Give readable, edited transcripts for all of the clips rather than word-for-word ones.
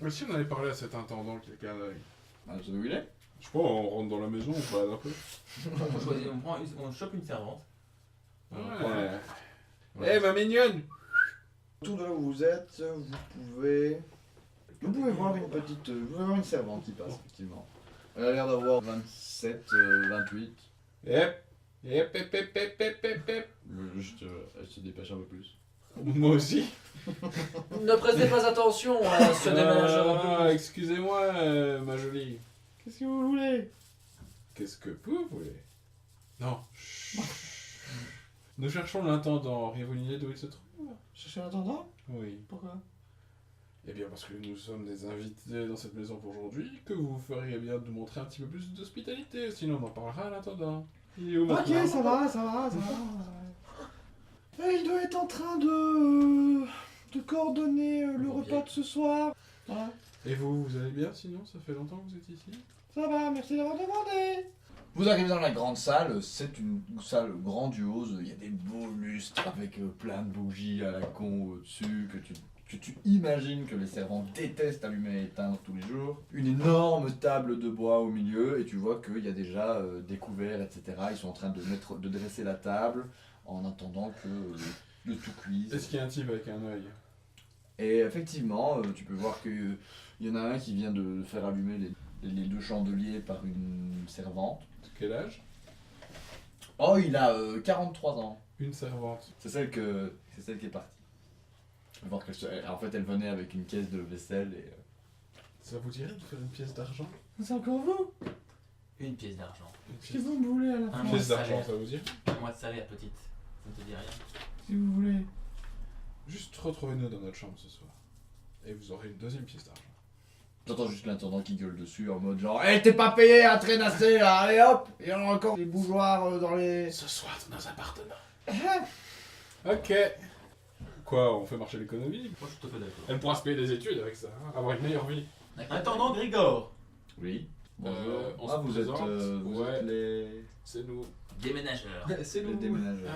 Mais si on avait parlé à cet intendant qui a qu'un œil. Ah, vous savez où il est? Je sais pas, on rentre dans la maison, on se balade un peu. On choisit, on chope une servante. Ouais. Eh, ma mignonne! Autour de là où vous êtes, vous pouvez voir une petite, vous pouvez voir une servante qui passe, effectivement. Elle a l'air d'avoir 27, 28. Hep! Hep, hep, hep, hep, hep, hep, hep. Juste, elle se dépêche un peu plus. Moi aussi. Ne prestez pas attention à ce déménageur un peu. Ah, excusez-moi, ma jolie. Qu'est-ce que vous voulez? Qu'est-ce que vous voulez? Non. Chut. Nous cherchons l'intendant. Auriez-vous une idée d'où il se trouve? Cherchez l'intendant? Oui. Pourquoi? Eh bien, parce que nous sommes des invités dans cette maison pour aujourd'hui, que vous feriez bien de nous montrer un petit peu plus d'hospitalité. Sinon, on en parlera à l'intendant. Il est où maintenant? Ok, ça va. Il doit être en train de coordonner le repas de ce soir. Voilà. Et vous allez bien sinon? Ça fait longtemps que vous êtes ici? Ça va, merci d'avoir demandé. Vous arrivez dans la grande salle, c'est une salle grandiose, il y a des beaux lustres avec plein de bougies à la con au-dessus que tu imagines que les servants détestent allumer et éteindre tous les jours. Une énorme table de bois au milieu et tu vois qu'il y a déjà des couverts, etc. Ils sont en train de dresser la table en attendant que le tout cuise. Est-ce qu'il y a un type avec un œil? Et effectivement, tu peux voir qu'il y en a un qui vient de faire allumer les deux chandeliers par une servante. Quel âge? Oh, il a 43 ans. Une servante. C'est celle qui est partie. Je vais voir en fait, elle venait avec une caisse de vaisselle et... Ça vous dirait de faire une pièce d'argent? C'est encore vous? Une pièce d'argent. Une Qu'est-ce que vous me voulez à la Un fin? Une mois pièce de d'argent, salaire. ça vous dirait? Un mois de salaire, petite. Ça ne te dit rien. Si vous voulez. Juste retrouvez-nous dans notre chambre ce soir. Et vous aurez une deuxième pièce d'argent. J'entends juste l'intendant qui gueule dessus en mode genre hey, t'es pas payé à traînasser là, allez hop! Il y en a encore des bougeoirs dans les... Ce soir dans nos appartements. Ok. Quoi, on fait marcher l'économie? Moi, je suis tout à fait d'accord. Elle pourra se payer des études avec ça, hein, avoir une meilleure vie. Intendant Grigor. Oui. On Ah, se vous êtes, présente. vous Ouais. êtes les... C'est nous. Déménageur. C'est les déménageurs.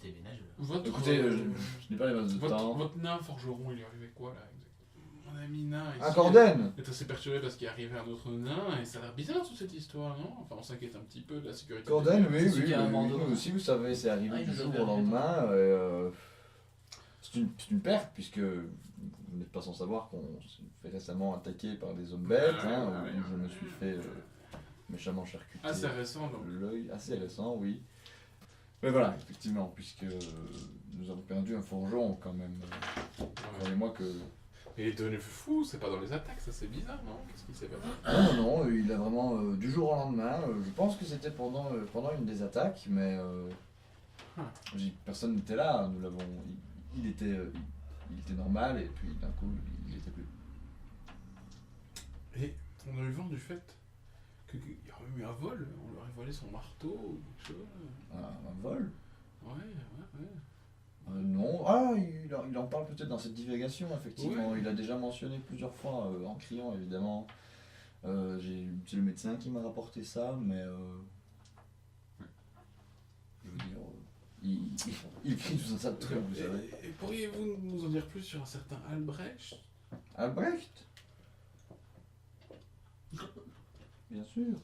Déménageur. Votre, Écoutez, je n'ai pas les masses de temps. votre nain forgeron, il est arrivé quoi là exactement? Mon ami nain ici. Un Corden! Est assez perturbé parce qu'il est arrivé un autre nain et ça a l'air bizarre toute cette histoire, non? Enfin, on s'inquiète un petit peu de la sécurité. Corden, oui, C'est qu'il y a un bandeau. nous aussi, vous savez, c'est arrivé Ah, il du nous a jour fait au lendemain. C'est une perte, puisque vous n'êtes pas sans savoir qu'on s'est fait récemment attaquer par des hommes bêtes, Ah, où ouais. je me suis fait méchamment charcuter Assez récent donc. l'œil. Assez récent, oui. Mais voilà, effectivement, puisque nous avons perdu un forgeron quand même. Croyez-moi que... Et il est devenu fou, c'est pas dans les attaques, ça c'est bizarre, non? Qu'est-ce qui s'est passé? Non, il a vraiment, du jour au lendemain, je pense que c'était pendant une des attaques, mais personne n'était là, nous l'avons... Il était normal, et puis d'un coup, il était plus. Et on a eu vent du fait qu'il y aurait eu un vol, on lui aurait volé son marteau ou quelque chose. Un vol? Ouais. Non, il en parle peut-être dans cette divagation, effectivement. Ouais. Il a déjà mentionné plusieurs fois, en criant évidemment. C'est le médecin qui m'a rapporté ça, mais je veux dire, il crie tout un tas de trucs, vous savez. Et pourriez-vous nous en dire plus sur un certain Albrecht? Albrecht? Bien sûr.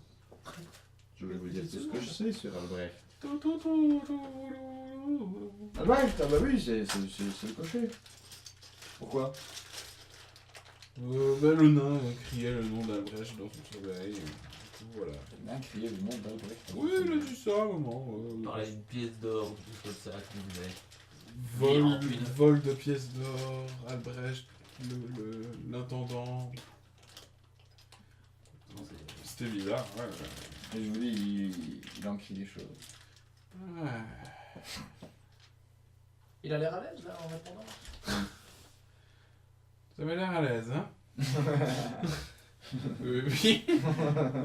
Je vais vous dire tout ce que je sais sur Albrecht. Albrecht, ah bah oui, c'est le cocher. Pourquoi? Le nain criait le nom d'Albrecht dans son sommeil. Tout, voilà. Il a crié le nom d'Albrecht. Oui, il a dit ça à un moment. On parlait d'une pièce d'or ou quelque chose comme ça qu'on disait. Vol de pièces d'or, Albrecht, l'intendant. C'était bizarre, ouais. Et je vous dis, il en crie des choses. Ouais. Il a l'air à l'aise là en répondant. Ça m'a l'air à l'aise, hein? Oui.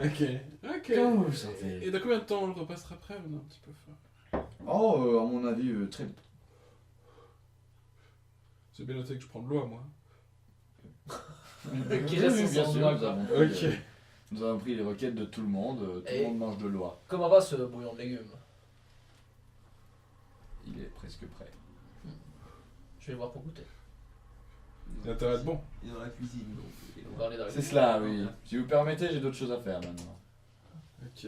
Ok. Comment vous le sentez? Et dans combien de temps on le repassera après? On a un petit peu faim. Oh, à mon avis, très vite. C'est bien noté que je prends de l'eau à moi. Qui reste Oui, bien sans sûr, doigt, nous avons Ok. pris, nous avons pris les requêtes de tout le monde. Tout Et- le monde mange de l'oie. Comment va ce bouillon de légumes? Il est presque prêt. Je vais voir pour goûter. Il a intérêt à être bon. Il est dans la cuisine, donc. On va aller dans la C'est cela, oui. Si vous permettez, j'ai d'autres choses à faire maintenant. Ok.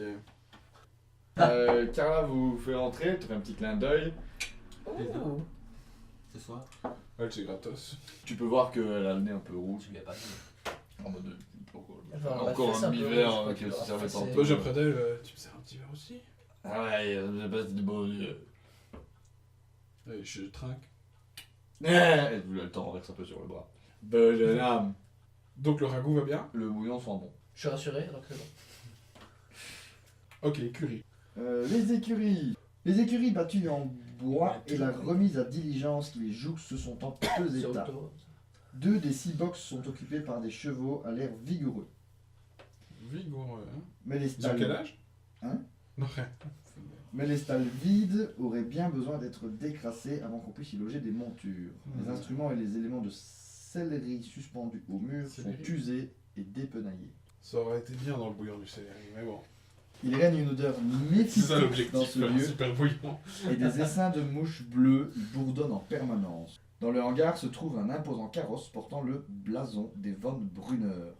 Carla vous fait rentrer, elle te fait un petit clin d'œil. Oh. Ce soir, Ouais, c'est gratos. Tu peux voir qu'elle a le nez un peu rouge. tu lui as pas dit. En mode. Elle va avoir la Encore fesse un un peu demi-verre rouge, qui quoi, se tu servait l'auras tantôt. fessé. Moi, j'ai près d'elle, tu me sers un petit verre aussi? Ah ouais, je passe du bon Dieu. Allez, je trinque. Et vous le temps renverse un peu sur le bras. Ben, jeune âme. Donc le ragoût va bien? Le bouillon sent bon. Je suis rassuré, donc c'est bon. Ok, curry. Les écuries. Les écuries battues en bois et la remise à diligence qui les jouxte sont en deux Sur le états. tour. 2 des 6 boxes sont occupées par des chevaux à l'air vigoureux. Vigoureux, hein? Mais les Sur quel stalles, âge? Hein? Non, rien. mais les stalles vides auraient bien besoin d'être décrassés avant qu'on puisse y loger des montures. Les instruments et les éléments de sellerie suspendus au mur sont Sellerie. usés et dépenaillés. Ça aurait été bien dans le bouillon du céleri, mais bon. Il règne une odeur C'est ça méfiante l'objectif, dans ce faire un lieu super bouillon. et des essaims de mouches bleues y bourdonnent en permanence. Dans le hangar se trouve un imposant carrosse portant le blason des von Brunner.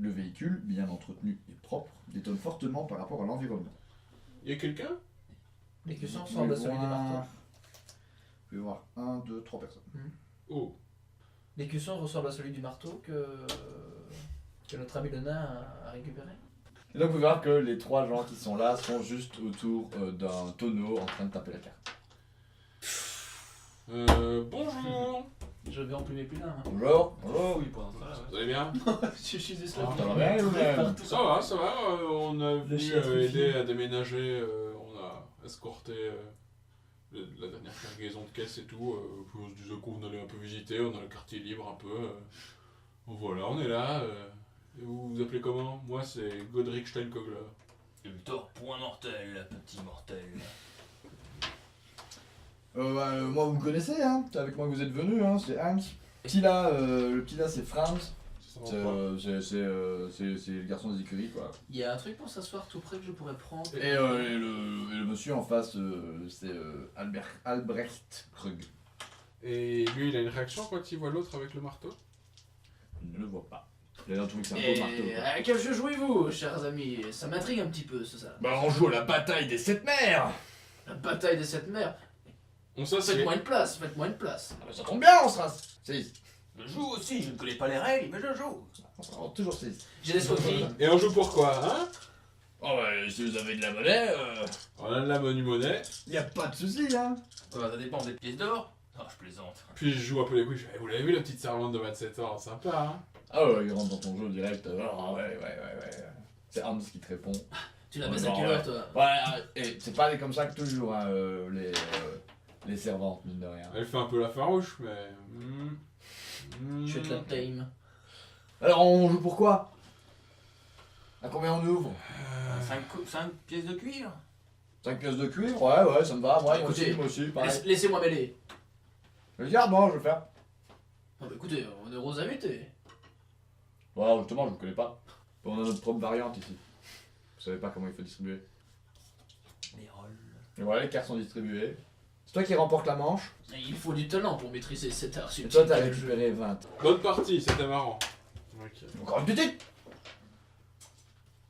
Le véhicule, bien entretenu et propre, détonne fortement par rapport à l'environnement. Y a quelqu'un? Les cuissons Vous ressemblent à pouvez celui du voir- marteau. Vous pouvez voir 1, 2, 3 personnes. Oh. Les cuissons ressemblent à celui du marteau que notre ami le nain a récupéré. Et donc vous pouvez voir que les trois gens qui sont là sont juste autour d'un tonneau en train de taper la carte. Bonjour. Je vais emplumer plus d'un. Hein. Bonjour. Oh oui, pour l'instant. Vous allez bien? Je suis des Ah, Ça va bien vous-même? Ça va, ça va. On a venu chien aider à déménager. On a escorté la dernière cargaison de caisses et tout. Puis on se disait qu'on allait un peu visiter. On a le quartier libre un peu. Voilà, on est là. Et vous vous appelez comment? Moi, c'est Godric Steinkogler. Ultor, point mortel, petit mortel. Moi vous me connaissez, hein? C'est avec moi que vous êtes venus, hein? C'est Hans. Le petit là c'est Franz. Ça C'est va pas. c'est le garçon des écuries quoi. Il y a un truc pour s'asseoir tout près que je pourrais prendre. Et le monsieur en face c'est Albrecht Krug. Et lui, il a une réaction quand il voit l'autre avec le marteau? Il ne le voit pas. Il a trouvé que c'est un beau marteau. Et quoi. à quel jeu jouez-vous, chers amis? Ça m'intrigue un petit peu, ça. Bah on joue à la bataille des 7 mers. La bataille des 7 mers. On s'assied. Faites-moi une place, faites-moi une place. Ah bah ça tombe bien on sera 6. Je joue aussi, je ne connais pas les règles, mais je joue. On sera toujours 6. J'ai des sauteries. Et on joue pour quoi, hein? Oh bah si vous avez de la monnaie, On a de la monnaie. y a pas de soucis hein. Ça dépend des pièces d'or. Oh, je plaisante. Puis je joue un peu les couilles. Je fais, Eh, vous l'avez vu la petite servante de 27 ans? Sympa, hein? Ah ouais, il rentre dans ton jeu direct. Ah ouais. C'est Hans qui te répond. Tu la Ouais, baisses à non, quelle heure, ouais. toi? Ouais, et c'est pas comme ça que toujours, hein, les servantes, mine de rien. Elle fait un peu la farouche, mais. Je vais te la time. Alors, on joue pour quoi? À combien on ouvre? 5 pièces de cuivre. 5 pièces de cuivre? Ouais, ça me va. Moi Écoutez, aussi, pareil. Laissez-moi mêler. Regarde, non, je vais le faire. Ah bah écoutez, on est gros invités. Voilà, justement, je ne connais pas. On a notre propre variante ici. Vous savez pas comment il faut distribuer. Les rolls. Et voilà, les cartes sont distribuées. C'est toi qui remporte la manche. Et il faut du talent pour maîtriser cet art Et subtil. toi, t'as qu'est le jeu. récupéré 20. Bonne partie, c'était marrant. Ok. Encore une petite.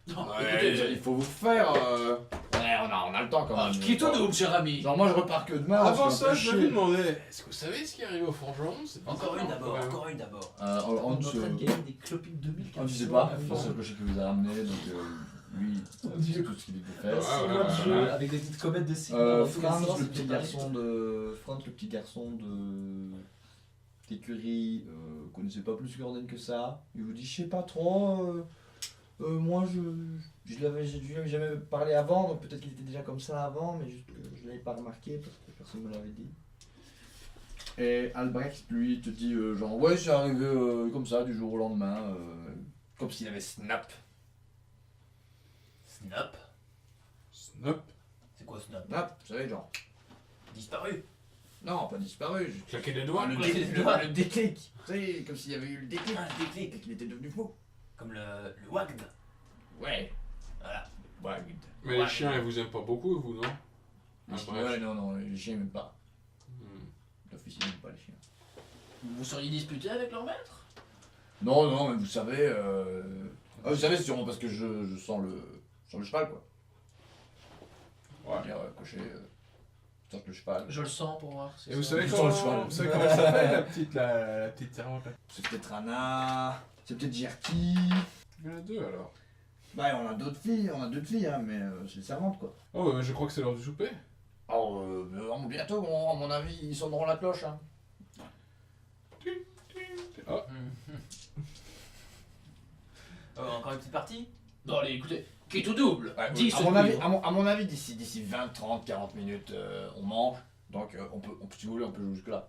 Non, Ouais, écoutez, il faut vous faire. Ouais, on a le temps quand même. qui tout double, cher ami. Genre, moi, je repars que demain. Avant parce que ça, un peu je chier. me demandais est-ce que vous savez ce qui arrive au forgeron? C'est Encore bizarre, une d'abord, quand même. encore une d'abord. On ne est en train de gagner des clopiques 2000. je sais pas, c'est le cocher qui vous a ramené, donc lui, c'est tout ce qu'il fait. Ouais, 6 ouais, mois de ouais, jeu ouais. avec des petites comètes de 6 Franz, le petit garçon de d'écurie, connaissait pas plus Gordon que ça. Il vous dit, je sais pas trop, moi je l'avais jamais parlé avant, donc peut-être qu'il était déjà comme ça avant, mais juste que je l'avais pas remarqué parce que personne me l'avait dit. Et Albrecht, lui, te dit genre, ouais, c'est arrivé comme ça, du jour au lendemain, comme s'il avait snap. Snap. Snap. C'est quoi Snap? Snap, vous savez, genre, Disparu. non, pas disparu, juste Claquer des doigts. le, ouais, dé- c'est le- ça. le déclic. Vous savez, comme s'il y avait eu le déclic Ah, le déclic. et qu'il était devenu fou. Comme le Wagd. Ouais. Voilà. Wagd. Mais les chiens, ils vous aiment pas beaucoup, vous, non? Les Ah, chiens, bref. ouais, non, les chiens, ils m'aiment pas. Hmm. L'officier n'aime pas les chiens. Vous seriez disputé avec leur maître? Non, non, mais vous savez, vous savez, c'est sûrement parce que je sens le cheval, quoi. Ouais. Dire, cocher, sens le cheval. Je le sens pour voir si Et vous ça- savez Sur comment, le cheval. vous savez comment elle s'appelle, la petite servante là? C'est peut-être Anna, c'est peut-être Jerky. Il y en a deux alors. Bah, on a d'autres filles, hein, mais c'est les servantes, quoi. Oh, je crois que c'est l'heure du souper. Alors, bientôt, à mon avis, ils sonneront la cloche, hein. Encore une petite partie? Bon, allez, écoutez, qui tout double? Ouais, 10 à, mon avis, à mon avis, d'ici 20, 30, 40 minutes, on mange. Donc, si vous voulez, on peut jouer jusque-là.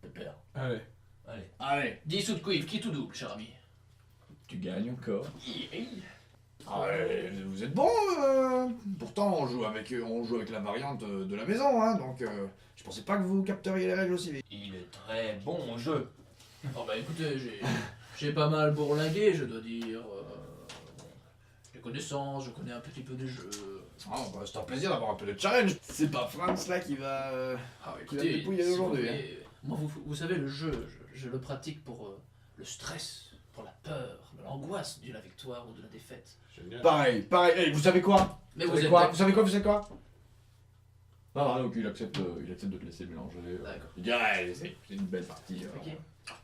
Pépère. Allez. Allez. Allez, 10 sous de cuivre, qui tout double, cher ami? tu gagnes encore. Yeah. Ah ouais, vous êtes bon. Pourtant, on joue avec la variante de la maison, hein. Donc, je pensais pas que vous capteriez les règles aussi vite. Il est très bon au jeu. Oh bah écoutez, j'ai pas mal bourlingué, je dois dire. J'ai connaissances, je connais un petit peu des jeux. Ah, bah, c'est un plaisir d'avoir un peu de challenge. C'est pas Franz là qui va. Ah, Qui va dépouiller aujourd'hui, hein. Moi, vous savez, le jeu, je le pratique pour le stress, pour la peur, l'angoisse de la victoire ou de la défaite. Génial. Pareil. Hey, vous savez quoi? Mais Vous vous savez êtes. quoi? Vous savez quoi? Ah, donc il accepte de te laisser mélanger. D'accord. Il dit, ouais, c'est une belle partie. Ok.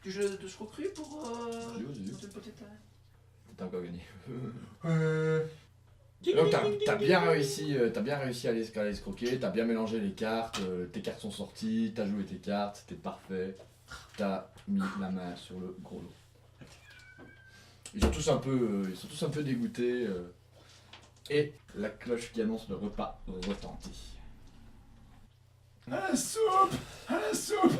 Du jeu de escroquerie pour. Vas-y. une petite. T'as encore gagné. Donc t'as bien réussi à l'escroquer, t'as bien mélangé les cartes, tes cartes sont sorties, t'as joué tes cartes, c'était parfait. T'as mis la main sur le gros lot. Ils sont tous un peu dégoûtés. Et la cloche qui annonce le repas retentit. À la soupe! À la soupe!